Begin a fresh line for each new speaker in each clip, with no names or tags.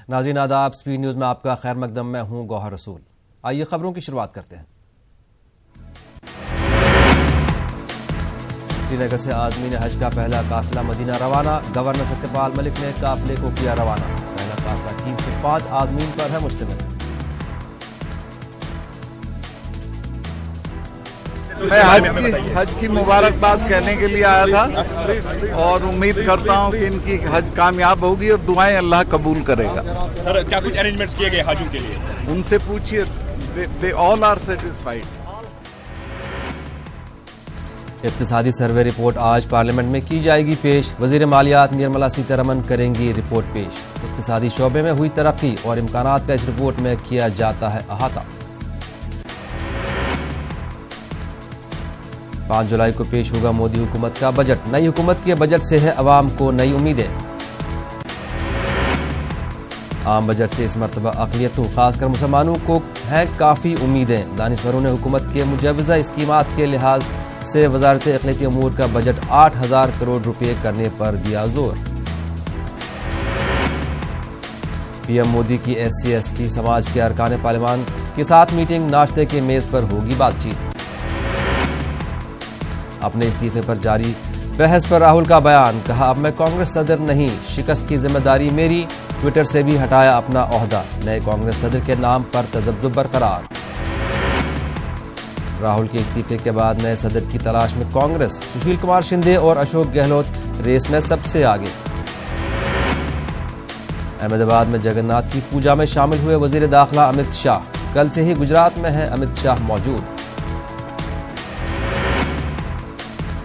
ناظرین آداب، speed news میں آپ کا خیر مقدم، میں ہوں گوہر رسول۔ آئیے خبروں کی شروعات کرتے ہیں۔ سری نگر سے عازمین حج کا پہلا قافلہ مدینہ روانہ، گورنر ستیہ پال ملک نے قافلے کو کیا روانہ۔ پہلا قافلہ 305 عازمین پر ہے مشتمل۔
میں حج کی مبارکباد کہنے کے لیے آیا تھا اور امید کرتا ہوں کہ ان کی حج کامیاب ہوگی اور دعائیں اللہ قبول کرے گا۔
سر کیا کچھ ارینجمنٹس کیے گئے حاجیوں کے لیے؟
ان سے پوچھیے، they all are satisfied۔
اقتصادی سروے رپورٹ آج پارلیمنٹ میں کی جائے گی پیش، وزیر مالیات نرملا سیتا رمن کریں گی رپورٹ پیش۔ اقتصادی شعبے میں ہوئی ترقی اور امکانات کا اس رپورٹ میں کیا جاتا ہے احاطہ۔ 5 جولائی کو پیش ہوگا مودی حکومت کا بجٹ، نئی حکومت کے بجٹ سے ہے عوام کو نئی امیدیں۔ عام بجٹ سے اس مرتبہ اقلیتوں خاص کر مسلمانوں کو ہیں کافی امیدیں، دانشوروں نے حکومت کے مجوزہ اسکیمات کے لحاظ سے وزارت اقلیتی امور کا بجٹ 8000 کروڑ روپے کرنے پر دیا زور۔ پی ایم مودی کی SC/ST سماج کے ارکان پارلیمان کے ساتھ میٹنگ، ناشتے کے میز پر ہوگی بات چیت۔ اپنے استعفے پر جاری بحث پر راہل کا بیان، کہا اب میں کانگریس صدر نہیں، شکست کی ذمہ داری میری، ٹویٹر سے بھی ہٹایا اپنا عہدہ، نئے کانگریس صدر کے نام پر تذبذب برقرار۔ راہل کے استعفے کے بعد نئے صدر کی تلاش میں کانگریس، سشیل کمار شندے اور اشوک گہلوت ریس میں سب سے آگے۔ احمد آباد میں جگن ناتھ کی پوجا میں شامل ہوئے وزیر داخلہ امت شاہ، کل سے ہی گجرات میں ہیں امت شاہ موجود۔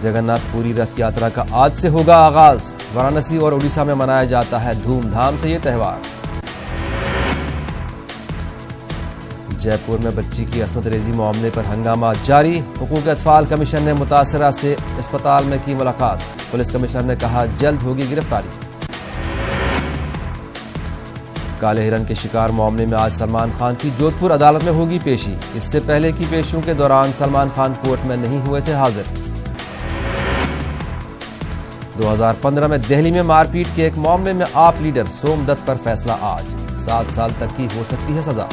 جگن ناتھ پوری رتھ یاترا کا آج سے ہوگا آغاز، وارانسی اور اڈیشہ میں منایا جاتا ہے دھوم دھام سے یہ تہوار۔ جے پور میں بچی کی عصمت ریزی معاملے پر ہنگامہ جاری، حقوق اطفال کمیشن نے متاثرہ سے اسپتال میں کی ملاقات، پولیس کمشنر نے کہا جلد ہوگی گرفتاری۔ کالے ہرن کے شکار معاملے میں آج سلمان خان کی جودھ پور عدالت میں ہوگی پیشی، اس سے پہلے کی پیشیوں کے دوران سلمان خان کورٹ میں نہیں ہوئے تھے حاضر۔ 2015 میں دہلی میں مار پیٹ کے ایک معاملے میں آپ لیڈر سوم دت پر فیصلہ آج، 7 سال تک کی ہو سکتی ہے سزا۔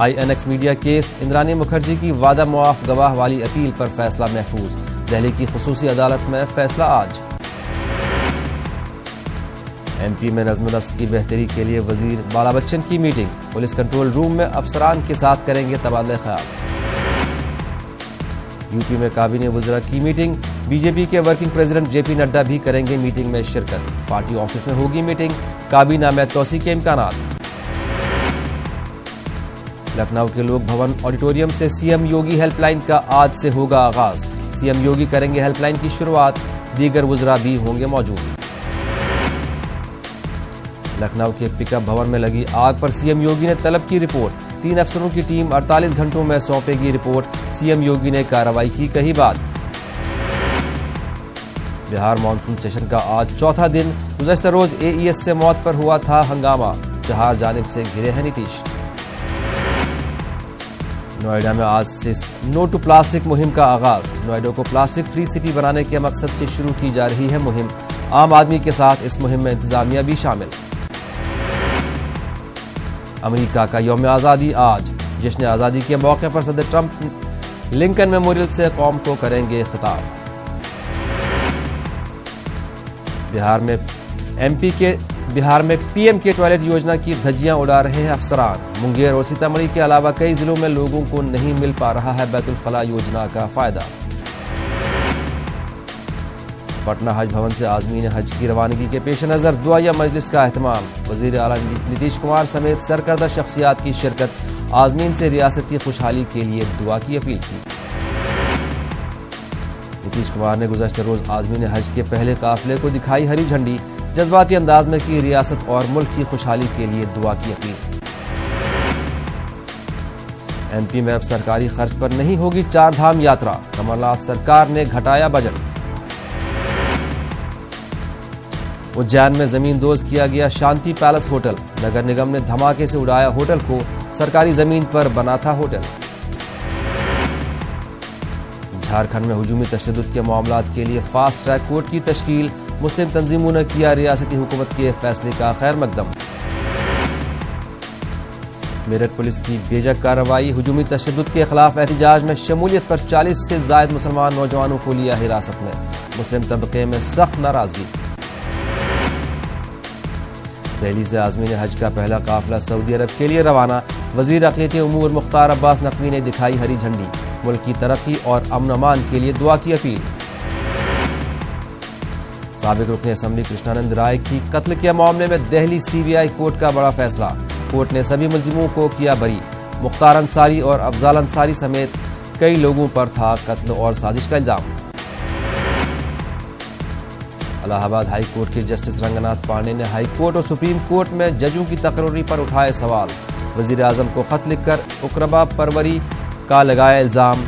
INX میڈیا کیس، اندرانی مکھرجی کی وعدہ معاف گواہ والی اپیل پر فیصلہ محفوظ، دہلی کی خصوصی عدالت میں فیصلہ آج۔ MP میں نظم و نسق کی بہتری کے لیے وزیر بالا بچن کی میٹنگ، پولیس کنٹرول روم میں افسران کے ساتھ کریں گے تبادلہ خیال۔ UP میں کابینہ وزراء کی میٹنگ، BJP کے ورکنگ پریزیڈنٹ JP نڈا بھی کریں گے میٹنگ میں شرکت، پارٹی آفس میں ہوگی میٹنگ، کابینہ میں توسیع کے امکانات۔ لکھنؤ کے لوک بھون آڈیٹوریم سے CM یوگی ہیلپ لائن کا آج سے ہوگا آغاز، CM یوگی کریں گے ہیلپ لائن کی شروعات، دیگر وزراء بھی ہوں گے موجود۔ لکھنؤ کے پک اپ بھون میں لگی آگ پر CM یوگی نے طلب کی رپورٹ، 3 افسروں کی ٹیم 48 گھنٹوں میں سونپے گی رپورٹ، CM یوگی نے کارروائی کی کہی بات۔ بہار مانسون سیشن کا آج چوتھا دن، گزشتہ روز AES سے موت پر ہوا تھا ہنگامہ، چہار جانب سے گھرے ہیں نتیش۔ نوئیڈا میں آج سے نو ٹو پلاسٹک مہم کا آغاز، نوئیڈا کو پلاسٹک فری سٹی بنانے کے مقصد سے شروع کی جا رہی ہے مہم، عام آدمی کے ساتھ اس مہم میں انتظامیہ بھی شامل۔ امریکہ کا یوم آزادی آج، جشن آزادی کے موقع پر صدر ٹرمپ لنکن میموریل سے قوم کو کریں گے خطاب۔ بہار میں PM کے ٹوائلٹ یوجنا کی دھجیاں اڑا رہے ہیں افسران، منگیر اور سیتامڑھی کے علاوہ کئی ضلعوں میں لوگوں کو نہیں مل پا رہا ہے بیت الخلاء یوجنا کا فائدہ۔ پٹنہ حج بھون سے عازمین حج کی روانگی کے پیش نظر دعائیہ مجلس کا اہتمام، وزیر اعلیٰ نتیش کمار سمیت سرکردہ شخصیات کی شرکت، عازمین سے ریاست کی خوشحالی کے لیے دعا کی اپیل کی۔ نتیش کمار نے گزشتہ روز عازمین حج کے پہلے قافلے کو دکھائی ہری جھنڈی، جذباتی انداز میں کی ریاست اور ملک کی خوشحالی کے لیے دعا کی اپیل۔ MP میں اب سرکاری خرچ پر نہیں ہوگی 4 دھام یاترا، کمل ناتھ سرکار نے گھٹایا بجٹ۔ اجین میں زمین دوز کیا گیا شانتی پیلس ہوٹل، نگر نگم نے دھماکے سے اڑایا ہوٹل کو، سرکاری زمین پر بنا تھا ہوٹل۔ جھارکھنڈ میں ہجومی تشدد کے معاملات کے لیے فاسٹ ٹریک کورٹ کی تشکیل، مسلم تنظیموں نے کیا ریاستی حکومت کے فیصلے کا خیر مقدم۔ میرٹھ پولیس کی بیجک کارروائی، ہجومی تشدد کے خلاف احتجاج میں شمولیت پر 40 سے زائد مسلمان نوجوانوں کو لیا حراست میں، مسلم طبقے میں سخت ناراضگی۔ دہلی سے عازمین حج کا پہلا قافلہ سعودی عرب کے لیے روانہ، وزیر اقلیتی امور مختار عباس نقوی نے دکھائی ہری جھنڈی، ملک کی ترقی اور امن امان کے لیے دعا کی اپیل۔ سابق رکن اسمبلی کرشنانند رائے کی قتل کے معاملے میں دہلی سی بی آئی کورٹ کا بڑا فیصلہ، کورٹ نے سبھی ملزموں کو کیا بری، مختار انصاری اور افضال انصاری سمیت کئی لوگوں پر تھا قتل اور سازش کا الزام۔ الہ آباد ہائی کورٹ کے جسٹس رنگناتھ پانڈے نے ہائی کورٹ اور سپریم کورٹ میں ججوں کی تقرری پر اٹھائے سوال، وزیر اعظم کو خط لکھ کر اقربا پروری کا لگایا الزام،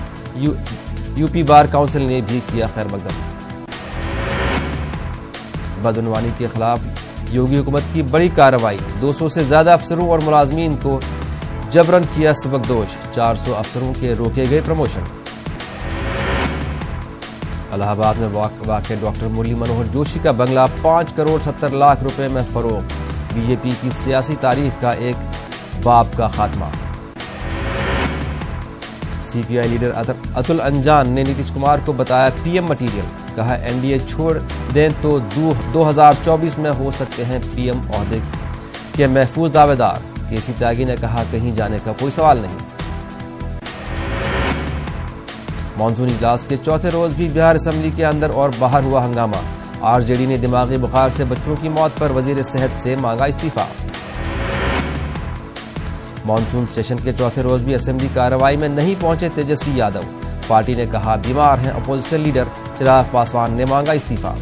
یو پی بار کونسل نے بھی کیا خیر مقدم۔ بدعنوانی کے خلاف یوگی حکومت کی بڑی کارروائی، 200 سے زیادہ افسروں اور ملازمین کو جبرن کیا سبکدوش، 400 افسروں کے روکے گئے پروموشن۔ الہ آباد میں واقع ڈاکٹر مرلی منوہر جوشی کا بنگلہ 5 کروڑ 70 لاکھ روپے میں فروخت، بی جے پی کی سیاسی تاریخ کا ایک باب کا خاتمہ۔ سی پی آئی لیڈر اتل انجان نے نیتیش کمار کو بتایا پی ایم مٹیریل، کہا این ڈی اے چھوڑ دیں تو 2024 میں ہو سکتے ہیں پی ایم عہدے کے محفوظ دعوے دار، کے سی تیاگی نے کہا کہیں جانے کا کوئی سوال نہیں۔ مانسون اجلاس کے چوتھے روز بھی بہار اسمبلی کے اندر اور باہر ہوا ہنگامہ، آر جے ڈی نے دماغی بخار سے بچوں کی موت پر وزیر صحت سے مانگا استعفیٰ۔ مانسون سیشن کے چوتھے روز بھی اسمبلی کارروائی میں نہیں پہنچے تیجسوی یادو، پارٹی نے کہا بیمار ہیں، اپوزیشن لیڈر چراغ پاسوان نے مانگا استعفیٰ۔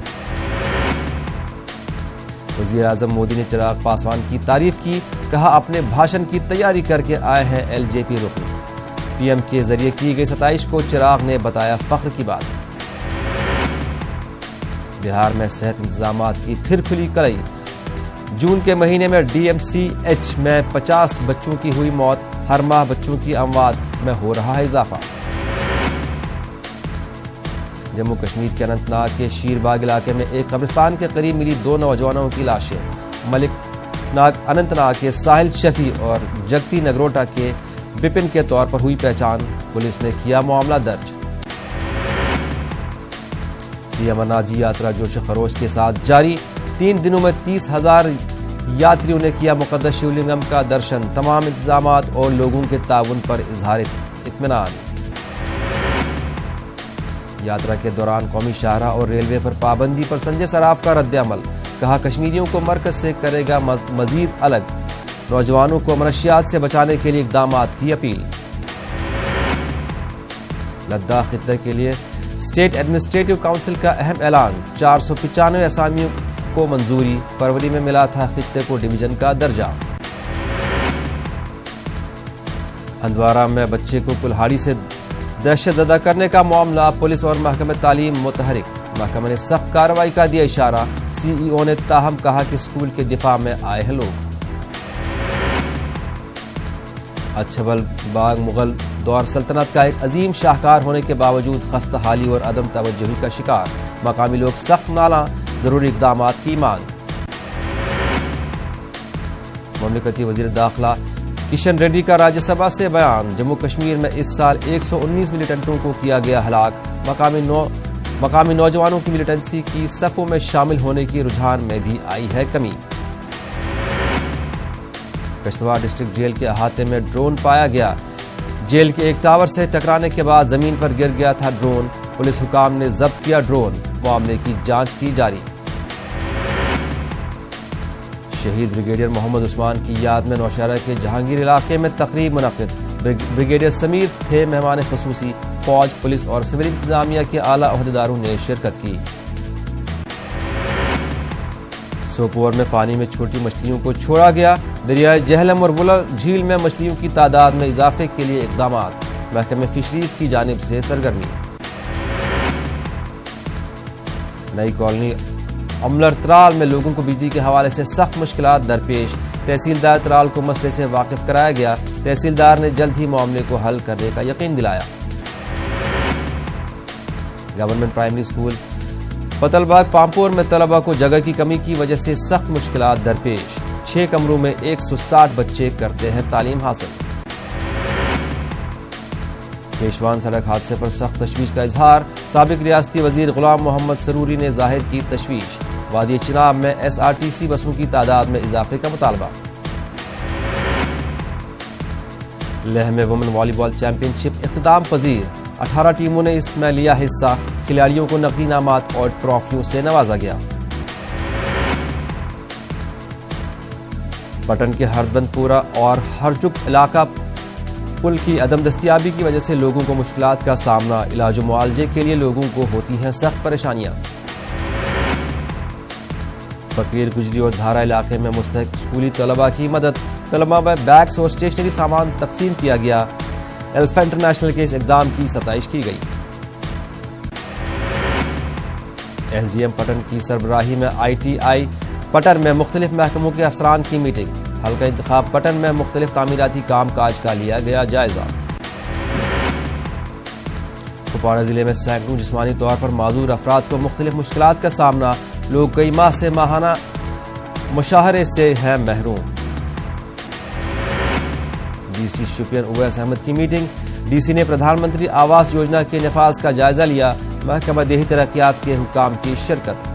وزیر اعظم مودی نے چراغ پاسوان کی تعریف کی، کہا اپنے بھاشن کی تیاری کر کے آئے ہیں ایل جے پی رکن، پی ایم کے ذریعے کی گئی ستائش کو چراغ نے بتایا فخر کی بات۔ بہار میں صحت انتظامات کی پھر کھلی کڑی، جون کے مہینے میں ڈی ایم سی ایچ میں 50 بچوں کی ہوئی موت، ہر ماہ بچوں کی اموات میں ہو رہا ہے اضافہ۔ جموں کشمیر کے اننت ناگ کے شیر باغ علاقے میں ایک قبرستان کے قریب ملی 2 نوجوانوں کی لاشیں، ملک ناگ اننت ناگ کے ساحل شفیع اور جگتی نگروٹا کے بپن کے طور پر ہوئی پہچان، پولیس نے کیا معاملہ درج۔ شری امرناتھ جی یاترا جوش و خروش کے ساتھ جاری، 3 دنوں میں 30,000 یاتریوں نے کیا مقدس شیولنگم کا درشن، تمام انتظامات اور لوگوں کے تعاون پر اظہار اطمینان۔ یاترا کے دوران قومی شاہراہ اور ریلوے پر پابندی پر سنجے صراف کا رد عمل، کہا کشمیریوں کو مرکز سے کرے گا مزید الگ، نوجوانوں کو منشیات سے بچانے کے لیے اقدامات کی اپیل۔ لداخ خطے کے لیے اسٹیٹ ایڈمنسٹریٹو کونسل کا اہم اعلان، 495 اسامیوں کو منظوری، فروری میں ملا تھا خطے کو ڈویژن کا درجہ۔ ہندوارہ میں بچے کو کلہاڑی سے دہشت زدہ کرنے کا معاملہ، پولیس اور محکمہ تعلیم متحرک، محکمہ نے سخت کارروائی کا دیا اشارہ، سی ای او نے تاہم کہا کہ اسکول کے دفاع میں آئے ہیں لوگ۔ اچھبل باغ مغل دور سلطنت کا ایک عظیم شاہکار ہونے کے باوجود خستہ حالی اور عدم توجہی کا شکار، مقامی لوگ سخت نالاں، ضروری اقدامات کی مانگ۔ مملکتی وزیر داخلہ کشن ریڈی کا راجیہ سبھا سے بیان، جموں کشمیر میں اس سال 119 ملیٹنٹوں کو کیا گیا ہلاک، مقامی نوجوانوں کی ملیٹنسی کی صفوں میں شامل ہونے کی رجحان میں بھی آئی ہے کمی۔ کشتواڑ ڈسٹرکٹ جیل کے احاطے میں ڈرون پایا گیا، جیل کے ایک ٹاور سے ٹکرانے کے بعد زمین پر گر گیا تھا ڈرون، پولیس حکام نے ضبط کیا ڈرون، معاملے کی جانچ کی جاری۔ شہید بریگیڈیئر محمد عثمان کی یاد میں نوشہرہ کے جہانگیر علاقے میں تقریب منعقد، بریگیڈیئر سمیر تھے مہمان خصوصی، فوج، پولیس اور سول انتظامیہ کے اعلیٰ عہدیداروں نے شرکت کی۔ سوپور میں پانی میں چھوٹی مچھلیوں کو چھوڑا گیا، دریائے جہلم اور ولر جھیل میں مچھلیوں کی تعداد میں اضافے کے لیے اقدامات، محکمہ فشریز کی جانب سے سرگرمی۔ نئی کالونی املر ترال میں لوگوں کو بجلی کے حوالے سے سخت مشکلات درپیش، تحصیلدار ترال کو مسئلے سے واقف کرایا گیا، تحصیلدار نے جلد ہی معاملے کو حل کرنے کا یقین دلایا۔ گورنمنٹ پرائمری اسکول پتل باغ پامپور میں طلبہ کو جگہ کی کمی کی وجہ سے سخت مشکلات درپیش، 6 کمروں میں 160 بچے کرتے ہیں تعلیم حاصل۔ کیشوان سڑک حادثے پر سخت تشویش کا اظہار، سابق ریاستی وزیر غلام محمد سروری نے ظاہر کی تشویش، وادی چناب میں SRTC بسوں کی تعداد میں اضافے کا مطالبہ۔ لیہ میں وومن والی بال چیمپئن شپ اختتام پذیر، 18 ٹیموں نے اس میں لیا حصہ، کھلاڑیوں کو نقدی انعامات اور ٹرافیوں سے نوازا گیا۔ پٹن کے ہردبند پورہ اور ہرچک علاقہ پل کی عدم دستیابی کی وجہ سے لوگوں کو مشکلات کا سامنا، علاج و معالجے کے لیے لوگوں کو ہوتی ہیں سخت پریشانیاں۔ فقیر گجری اور دھارا علاقے میں مستحق اسکولی طلبہ کی مدد، طلبہ میں بیگز اور اسٹیشنری سامان تقسیم کیا گیا، الفا انٹرنیشنل کے اس اقدام کی ستائش کی گئی۔ SDM پٹن کی سربراہی میں ITI پٹن میں مختلف محکموں کے افسران کی میٹنگ، حلقہ انتخاب پٹن میں مختلف تعمیراتی کام کاج کا لیا گیا جائزہ۔ کپواڑہ ضلع میں سینکڑوں جسمانی طور پر معذور افراد کو مختلف مشکلات کا سامنا، لوگ کئی ماہ سے ماہانہ مشاہرے سے ہیں محروم۔ DC شوپین اویس احمد کی میٹنگ، DC نے پردھان منتری آواس یوجنا کے نفاذ کا جائزہ لیا، محکمہ دیہی ترقیات کے حکام کی شرکت۔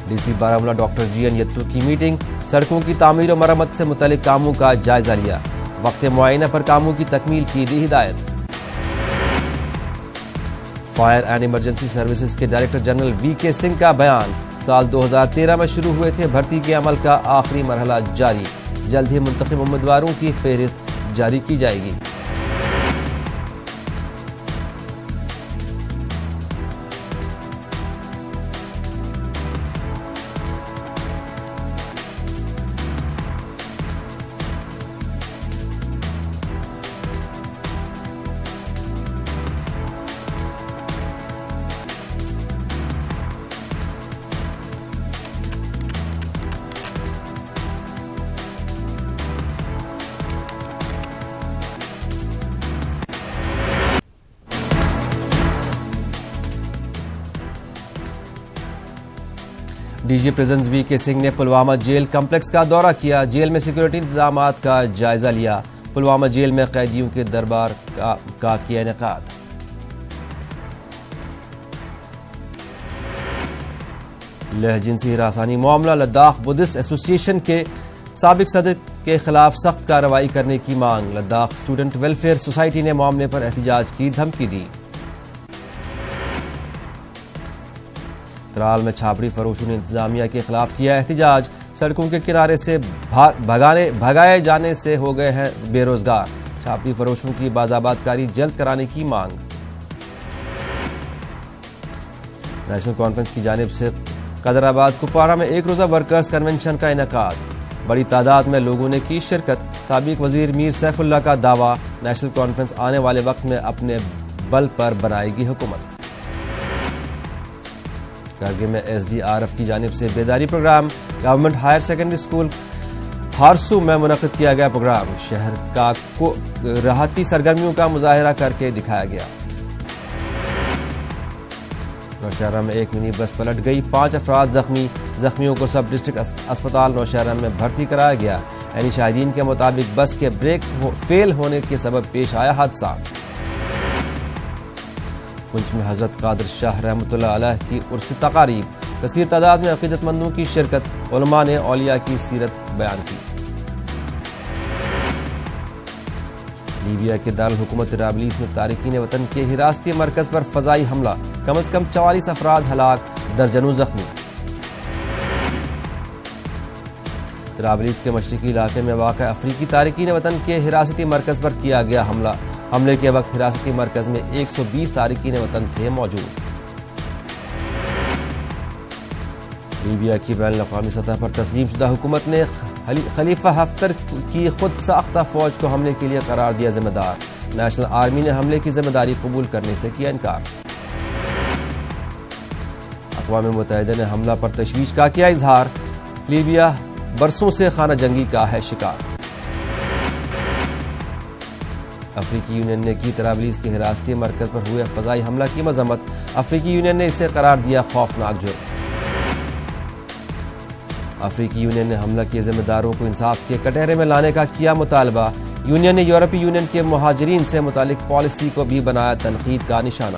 DC بارہمولہ ڈاکٹر GN یتو کی میٹنگ، سڑکوں کی تعمیر و مرمت سے متعلق کاموں کا جائزہ لیا، وقت معینہ پر کاموں کی تکمیل کی دی ہدایت۔ فائر اینڈ ایمرجنسی سروسز کے ڈائریکٹر جنرل VK سنگھ کا بیان، سال 2013 میں شروع ہوئے تھے بھرتی کے عمل کا آخری مرحلہ جاری، جلد ہی منتخب امیدواروں کی فہرست جاری کی جائے گی۔ DG پریزنز VK سنگھ نے پلوامہ جیل کمپلیکس کا دورہ کیا، جیل میں سیکورٹی انتظامات کا جائزہ لیا، پلوامہ جیل میں قیدیوں کے دربار کا کیا انعقاد۔ لیہ جنسی ہراسانی معاملہ، لداخ بدھسٹ ایسوسی ایشن کے سابق صدر کے خلاف سخت کارروائی کرنے کی مانگ، لداخ اسٹوڈنٹ ویلفیئر سوسائٹی نے معاملے پر احتجاج کی دھمکی دی۔ ترال میں چھاپڑی فروشوں نے انتظامیہ کے خلاف کیا احتجاج، سڑکوں کے کنارے سے بھگائے جانے سے ہو گئے ہیں بے روزگار، چھاپڑی فروشوں کی بازآباد کاری جلد کرانے کی مانگ۔ نیشنل کانفرنس کی جانب سے قدر آباد کپواڑہ میں ایک روزہ ورکرز کنونشن کا انعقاد، بڑی تعداد میں لوگوں نے کی شرکت، سابق وزیر میر سیف اللہ کا دعویٰ، نیشنل کانفرنس آنے والے وقت میں اپنے بل پر بنائے گی حکومت۔ کارگل میں SDRF کی جانب سے بیداری programme, government higher secondary school Harsu میں منعقد کیا گیا پروگرام، شہر کا راحتی سرگرمیوں کا مظاہرہ کر کے دکھایا گیا۔ نوشہرہ میں ایک منی بس پلٹ گئی، 5 افراد زخمی، زخمیوں کو سب ڈسٹرکٹ اسپتال نوشہرہ میں بھرتی کرایا گیا، یعنی شاہدین کے مطابق بس کے بریک فیل ہونے کے سبب پیش آیا حادثہ۔ پنچ میں حضرت قادر شاہ رحمۃ اللہ علیہ کی عرسی تقاریب، کثیر تعداد میں عقیدت مندوں کی شرکت، علماء نے اولیاء کی سیرت بیان کی۔ لیبیا کے دارالحکومت طرابلس میں تارکین وطن کے حراستی مرکز پر فضائی حملہ، کم از کم 44 افراد ہلاک، درجنوں زخمی۔ طرابلس کے مشرقی علاقے میں واقع افریقی تارکین وطن کے حراستی مرکز پر کیا گیا حملہ، حملے کے وقت حراستی مرکز میں 120 تارکین وطن تھے موجود۔ لیبیا کی بین الاقوامی سطح پر تسلیم شدہ حکومت نے خلیفہ حفتر کی خود ساختہ فوج کو حملے کے لیے قرار دیا ذمہ دار، نیشنل آرمی نے حملے کی ذمہ داری قبول کرنے سے کیا انکار۔ اقوام متحدہ نے حملہ پر تشویش کا کیا اظہار، لیبیا برسوں سے خانہ جنگی کا ہے شکار۔ افریقی یونین نے کی طرابلس کے حراستی مرکز پر ہوئے فضائی حملہ کی مذمت، افریقی یونین نے اسے قرار دیا خوفناک جرم۔ افریقی یونین نے حملہ کے ذمہ داروں کو انصاف کے کٹہرے میں لانے کا کیا مطالبہ، یونین نے یورپی یونین کے مہاجرین سے متعلق پالیسی کو بھی بنایا تنقید کا نشانہ۔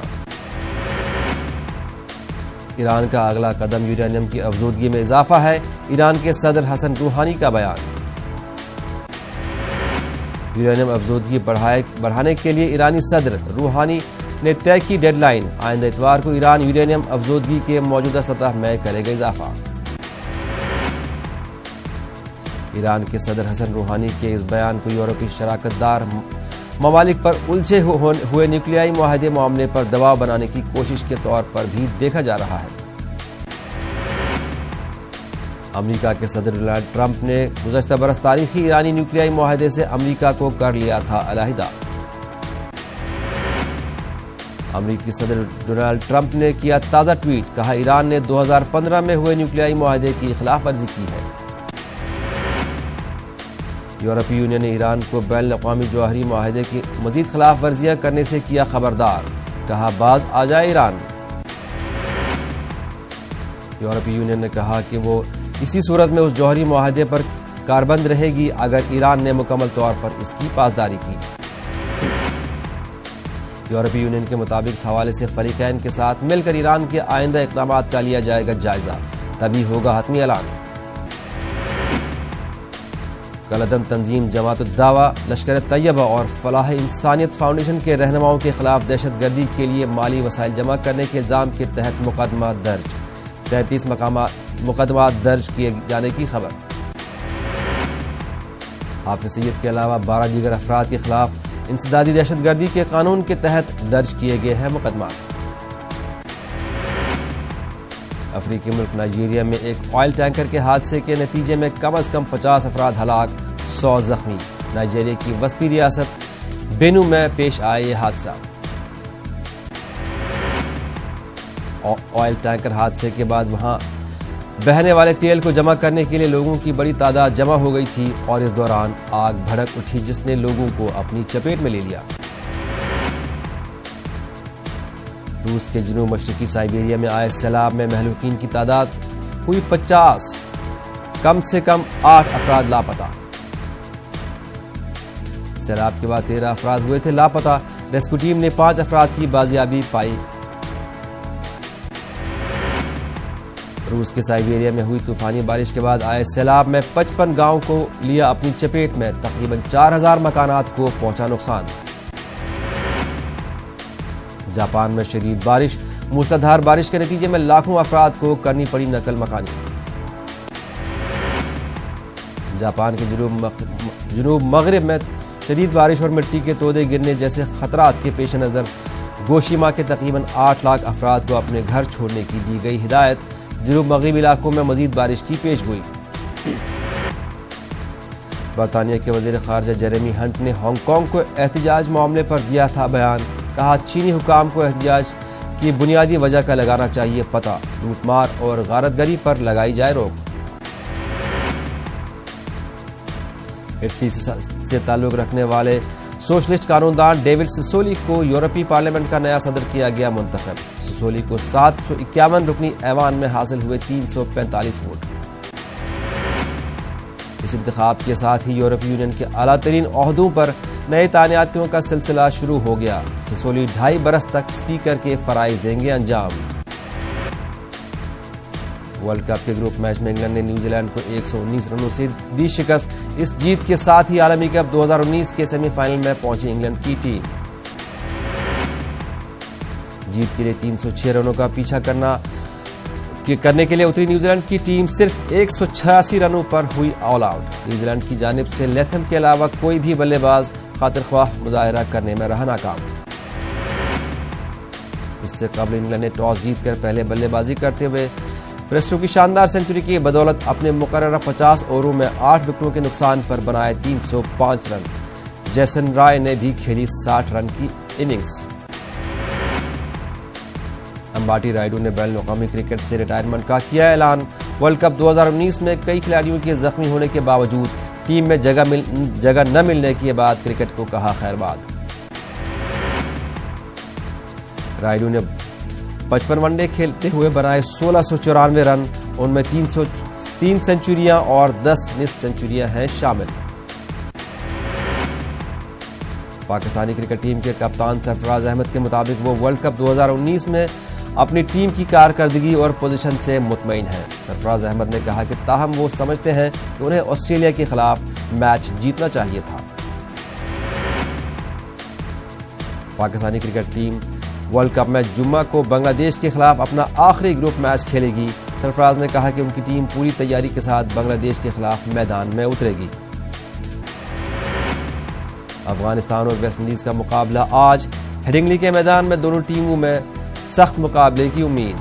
ایران کا اگلا قدم یورینیم کی افزودگی میں اضافہ ہے، ایران کے صدر حسن روحانی کا بیان۔ یورینیم افزودگی بڑھانے کے لیے ایرانی صدر روحانی نے طے کی ڈیڈ لائن، آئندہ اتوار کو ایران یورینیم افزودگی کے موجودہ سطح میں کرے گا اضافہ۔ ایران کے صدر حسن روحانی کے اس بیان کو یورپی شراکت دار ممالک پر الجھے ہوئے نیوکلیائی معاہدے معاملے پر دباؤ بنانے کی کوشش کے طور پر بھی دیکھا جا رہا ہے۔ امریکہ کے صدر ڈونلڈ ٹرمپ نے گزشتہ برس تاریخی ایرانی نیوکلیائی معاہدے سے امریکہ کو کر لیا تھا علیحدہ۔ امریکی صدر ڈونلڈ ٹرمپ نے کیا تازہ ٹویٹ، کہا ایران نے 2015 میں ہوئے نیوکلیائی معاہدے کی خلاف ورزی کی ہے۔ یورپی یونین نے ایران کو بین الاقوامی جوہری معاہدے کی مزید خلاف ورزیاں کرنے سے کیا خبردار، کہا باز آ جائے ایران۔ یورپی یونین نے کہا کہ وہ اسی صورت میں اس جوہری معاہدے پر کاربند رہے گی اگر ایران نے مکمل طور پر اس کی پاسداری کی۔ یورپی یونین کے مطابق اس حوالے سے فریقین کے ساتھ مل کر ایران کے آئندہ اقدامات کا لیا جائے گا جائزہ، تبھی ہوگا حتمی اعلان۔ کالعدم تنظیم جماعت الدعوہ، لشکر طیبہ اور فلاح انسانیت فاؤنڈیشن کے رہنماؤں کے خلاف دہشت گردی کے لیے مالی وسائل جمع کرنے کے الزام کے تحت مقدمہ درج، 33 مقدمات درج کیے جانے کی خبر۔ حافظ سید کے علاوہ 12 دیگر افراد کے خلاف انسدادی دہشت گردی کے قانون کے تحت درج کیے گئے ہیں مقدمات۔ افریقی ملک نائجیریا میں ایک آئل ٹینکر کے حادثے کے نتیجے میں کم از کم 50 افراد ہلاک، 100 زخمی۔ نائجیریا کی وسطی ریاست بینو میں پیش آئے یہ حادثہ۔ آئل ٹینکر حادثے کے بعد وہاں بہنے والے تیل کو جمع کرنے کے لیے لوگوں کی بڑی تعداد جمع ہو گئی تھی اور اس دوران آگ بھڑک اٹھی جس نے لوگوں کو اپنی چپیٹ میں لے لیا۔ روس کے جنوب مشرقی سائبیریا میں آئے سیلاب میں مہلوکین کی تعداد ہوئی 50، کم سے کم 8 افراد لاپتہ۔ سیلاب کے بعد 13 افراد ہوئے تھے لاپتہ، ریسکیو ٹیم نے 5 افراد کی بازیابی پائی۔ روس کے سائبیریا میں ہوئی طوفانی بارش کے بعد آئے سیلاب میں 55 گاؤں کو لیا اپنی چپیٹ میں، تقریباً 4000 مکانات کو پہنچا نقصان۔ جاپان میں شدید بارش، موسلادھار بارش کے نتیجے میں لاکھوں افراد کو کرنی پڑی نقل مکانی۔ جاپان کے جنوب مغرب میں شدید بارش اور مٹی کے تودے گرنے جیسے خطرات کے پیش نظر گوشیما کے تقریباً 8 لاکھ افراد کو اپنے گھر چھوڑنے کی دی گئی ہدایت، جنوب مغربی علاقوں میں مزید بارش کی پیش گوئی۔ برطانیہ کے وزیر خارجہ جیریمی ہنٹ نے ہانگ کانگ کو احتجاج معاملے پر دیا تھا بیان، کہا چینی حکام کو احتجاج کی بنیادی وجہ کا لگانا چاہیے پتہ، لوٹ مار اور غارت گری پر لگائی جائے روک۔ اٹلی سے تعلق رکھنے والے سوشلسٹ قانون دان ڈیوڈ سسولی کو یورپی پارلیمنٹ کا نیا صدر کیا گیا منتخب۔ سسولی کو 751 رکنی ایوان میں حاصل ہوئے 345 ووٹ۔ اس انتخاب کے ساتھ ہی یورپی یونین کے اعلیٰ ترین عہدوں پر نئے تعیناتیوں کا سلسلہ شروع ہو گیا۔ سسولی 2.5 برس تک اسپیکر کے فرائض دیں گے انجام۔ ورلڈ کپ کے گروپ میچ میں انگلینڈ نے نیوزی لینڈ کو 119 رنوں سے دی شکست۔ اس جیت کے ساتھ ہی عالمی کپ 2019 کے سیمی فائنل میں پہنچی انگلینڈ کی ٹیم۔ جیت کے لیے 306 رنوں کا پیچھا کرنے کے لیے اتری نیوزی لینڈ کی ٹیم صرف 186 رنوں پر ہوئی آل آؤٹ۔ نیوزی لینڈ کی جانب سے لیتھم کے علاوہ کوئی بھی بلے باز خاطر خواہ مظاہرہ کرنے میں رہا ناکام۔ اس سے قبل انگلینڈ نے ٹاس جیت کر پہلے بلے بازی کرتے ہوئے پریسٹو کی شاندار سنچری کی بدولت اپنے مقررہ 50 اووروں میں 8 وکٹوں کے نقصان پر بنائے 305 رن۔ جیسن رائے نے بھی کھیلی 60 رن کی اننگز۔ امباٹی رائیڈو نے بین الاقوامی کرکٹ سے ریٹائرمنٹ کا کیا اعلان۔ ورلڈ کپ 2019 میں کئی کھلاڑیوں کے زخمی ہونے کے باوجود ٹیم میں جگہ نہ ملنے کے بعد کرکٹ کو کہا خیر باد۔ رائیڈو نے 55 ون ڈے کھیلتے ہوئے بنائے 1694 رن، ان میں 303 سنچریاں اور 10 نصف سنچریاں ہیں شامل۔ پاکستانی کرکٹ ٹیم کے کپتان سرفراز احمد کے مطابق وہ ورلڈ کپ 2019 میں اپنی ٹیم کی کارکردگی اور پوزیشن سے مطمئن ہیں۔ سرفراز احمد نے کہا کہ تاہم وہ سمجھتے ہیں کہ انہیں آسٹریلیا کے خلاف میچ جیتنا چاہیے تھا۔ Pakistani cricket team world cup میں جمعہ کو بنگلہ دیش کے خلاف اپنا آخری گروپ میچ کھیلے گی۔ سرفراز نے کہا کہ ان کی ٹیم پوری تیاری کے ساتھ بنگلہ دیش کے خلاف میدان میں اترے گی۔ افغانستان اور ویسٹ انڈیز کا مقابلہ آج ہیڈنگلی کے میدان میں، دونوں ٹیموں میں سخت مقابلے کی امید۔